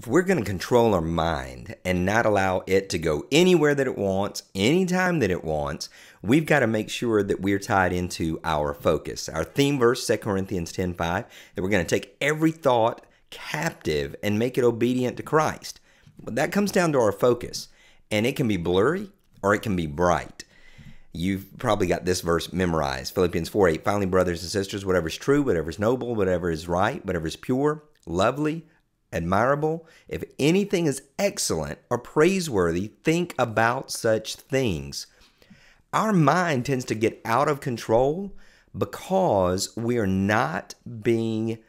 If we're going to control our mind and not allow it to go anywhere that it wants, anytime that it wants, we've got to make sure that we're tied into our focus. Our theme verse, 2 Corinthians 10:5, that we're going to take every thought captive and make it obedient to Christ. But that comes down to our focus, and it can be blurry or it can be bright. You've probably got this verse memorized, Philippians 4:8. Finally, brothers and sisters, whatever is true, whatever is noble, whatever is right, whatever is pure, lovely, admirable, if anything is excellent or praiseworthy, think about such things. Our mind tends to get out of control because we are not being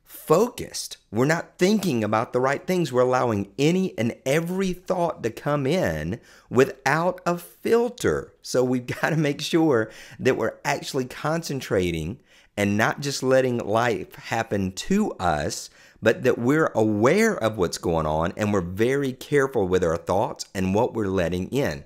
focused. We're not thinking about the right things. We're allowing any and every thought to come in without a filter. So we've got to make sure that we're actually concentrating and not just letting life happen to us, but that we're aware of what's going on and we're very careful with our thoughts and what we're letting in.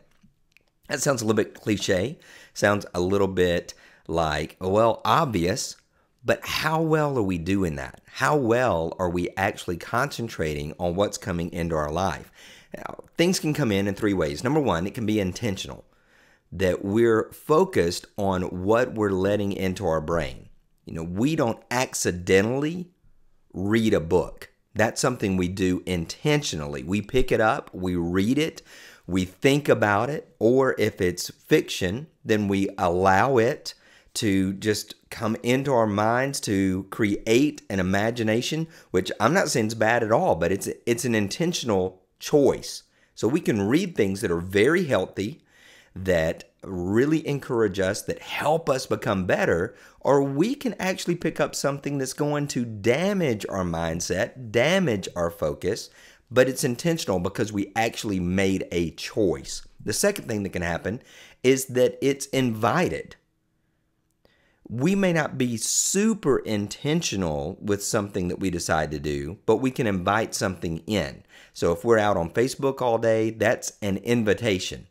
That sounds a little bit cliche, sounds a little bit like, well, obvious, but how well are we doing that? How well are we actually concentrating on what's coming into our life? Now, things can come in three ways. Number one, it can be intentional, that we're focused on what we're letting into our brain. We don't accidentally read a book. That's something we do intentionally. We pick it up, we read it, we think about it, or if it's fiction, then we allow it to just come into our minds to create an imagination, which I'm not saying is bad at all, but it's an intentional choice. So we can read things that are very healthy, that really encourage us, that help us become better, or we can actually pick up something that's going to damage our mindset, damage our focus, but it's intentional because we actually made a choice. The second thing that can happen is that it's invited. We may not be super intentional with something that we decide to do, but we can invite something in. So if we're out on Facebook all day, that's an invitation.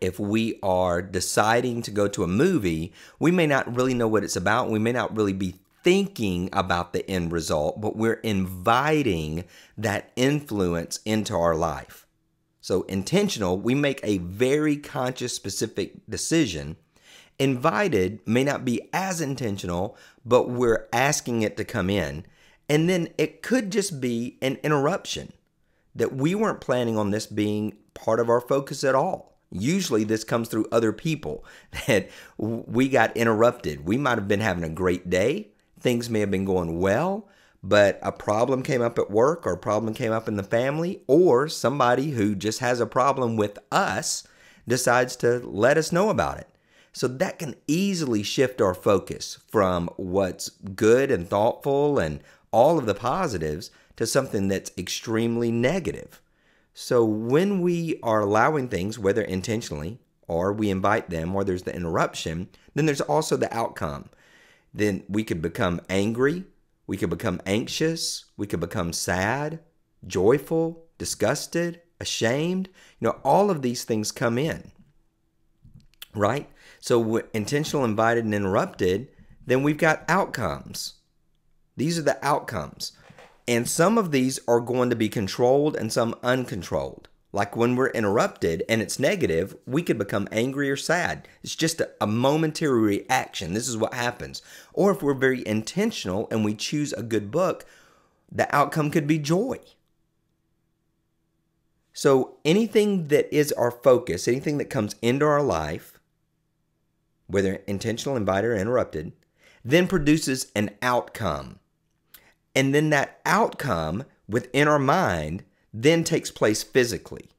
If we are deciding to go to a movie, we may not really know what it's about. We may not really be thinking about the end result, but we're inviting that influence into our life. So intentional, we make a very conscious, specific decision. Invited may not be as intentional, but we're asking it to come in. And then it could just be an interruption, that we weren't planning on this being part of our focus at all. Usually this comes through other people, that we got interrupted. We might have been having a great day. Things may have been going well, but a problem came up at work, or a problem came up in the family, or somebody who just has a problem with us decides to let us know about it. So that can easily shift our focus from what's good and thoughtful and all of the positives to something that's extremely negative. So when we are allowing things, whether intentionally or we invite them or there's the interruption, then there's also the outcome. Then we could become angry, we could become anxious, we could become sad, joyful, disgusted, ashamed. All of these things come in, right? So intentional, invited, and interrupted, then we've got outcomes. These are the outcomes. And some of these are going to be controlled and some uncontrolled. Like when we're interrupted and it's negative, we could become angry or sad. It's just a momentary reaction. This is what happens. Or if we're very intentional and we choose a good book, the outcome could be joy. So anything that is our focus, anything that comes into our life, whether intentional, invited, or interrupted, then produces an outcome. And then that outcome within our mind then takes place physically.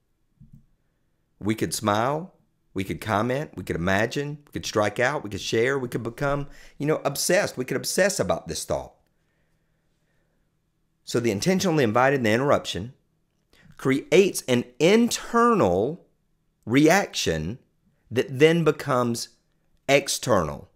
We could smile, we could comment, we could imagine, we could strike out, we could share, we could become, obsessed. We could obsess about this thought. So the intentional, the invited, and the interruption creates an internal reaction that then becomes external.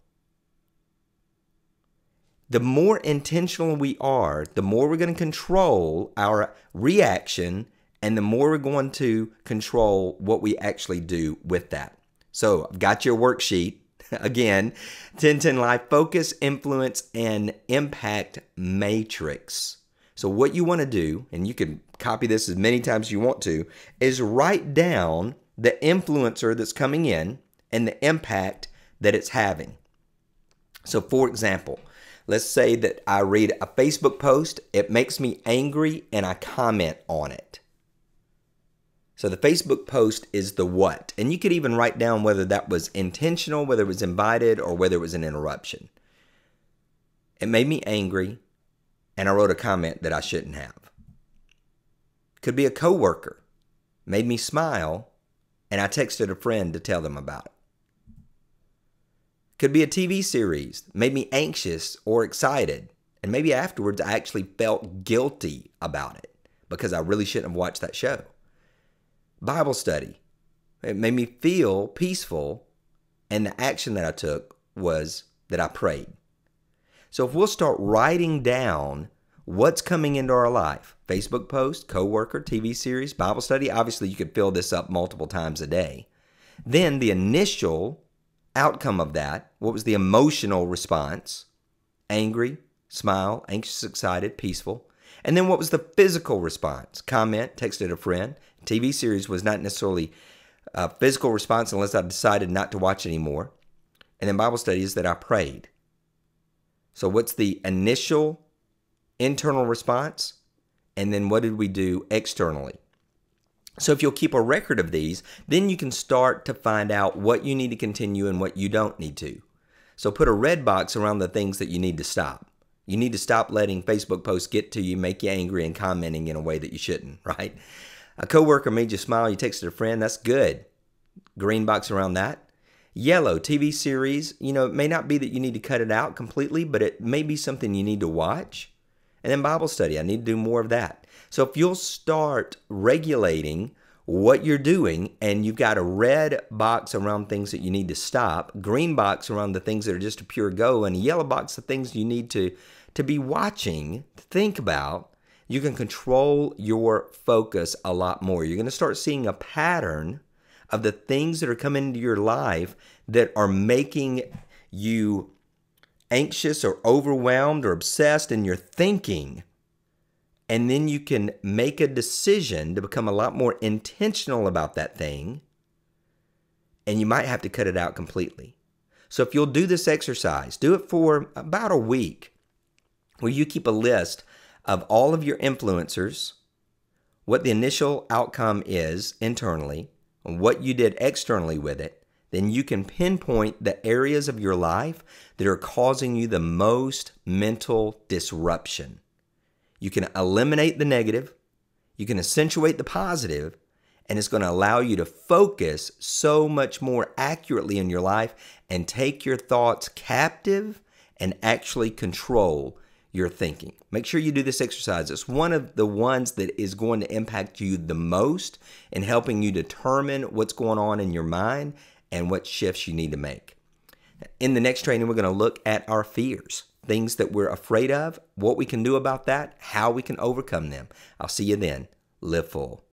The more intentional we are, the more we're going to control our reaction, and the more we're going to control what we actually do with that. So I've got your worksheet. Again, 10-10 Life Focus, Influence, and Impact Matrix. So what you want to do, and you can copy this as many times as you want to, is write down the influencer that's coming in and the impact that it's having. So for example, let's say that I read a Facebook post, it makes me angry, and I comment on it. So the Facebook post is the what. And you could even write down whether that was intentional, whether it was invited, or whether it was an interruption. It made me angry, and I wrote a comment that I shouldn't have. Could be a coworker. Made me smile, and I texted a friend to tell them about it. Could be a TV series. Made me anxious or excited. And maybe afterwards I actually felt guilty about it because I really shouldn't have watched that show. Bible study. It made me feel peaceful, and the action that I took was that I prayed. So if we'll start writing down what's coming into our life, Facebook post, coworker, TV series, Bible study, obviously you could fill this up multiple times a day. Then the initial outcome of that, what was the emotional response? Angry, smile, anxious, excited, peaceful. And then what was the physical response? Comment, texted a friend. TV series was not necessarily a physical response unless I decided not to watch anymore. And then Bible study is that I prayed. So what's the initial internal response? And then what did we do externally? So if you'll keep a record of these, then you can start to find out what you need to continue and what you don't need to. So put a red box around the things that you need to stop. You need to stop letting Facebook posts get to you, make you angry, and commenting in a way that you shouldn't, right? A coworker made you smile, you texted a friend, that's good. Green box around that. Yellow, TV series, it may not be that you need to cut it out completely, but it may be something you need to watch. And then Bible study, I need to do more of that. So if you'll start regulating what you're doing, and you've got a red box around things that you need to stop, green box around the things that are just a pure go, and a yellow box the things you need to be watching, to think about, you can control your focus a lot more. You're going to start seeing a pattern of the things that are coming into your life that are making you anxious or overwhelmed or obsessed in your thinking. And then you can make a decision to become a lot more intentional about that thing. And you might have to cut it out completely. So if you'll do this exercise, do it for about a week, where you keep a list of all of your influencers, what the initial outcome is internally, and what you did externally with it, then you can pinpoint the areas of your life that are causing you the most mental disruption. You can eliminate the negative, you can accentuate the positive, and it's going to allow you to focus so much more accurately in your life and take your thoughts captive and actually control your thinking. Make sure you do this exercise. It's one of the ones that is going to impact you the most in helping you determine what's going on in your mind and what shifts you need to make. In the next training, we're going to look at our fears, things that we're afraid of, what we can do about that, how we can overcome them. I'll see you then. Live full.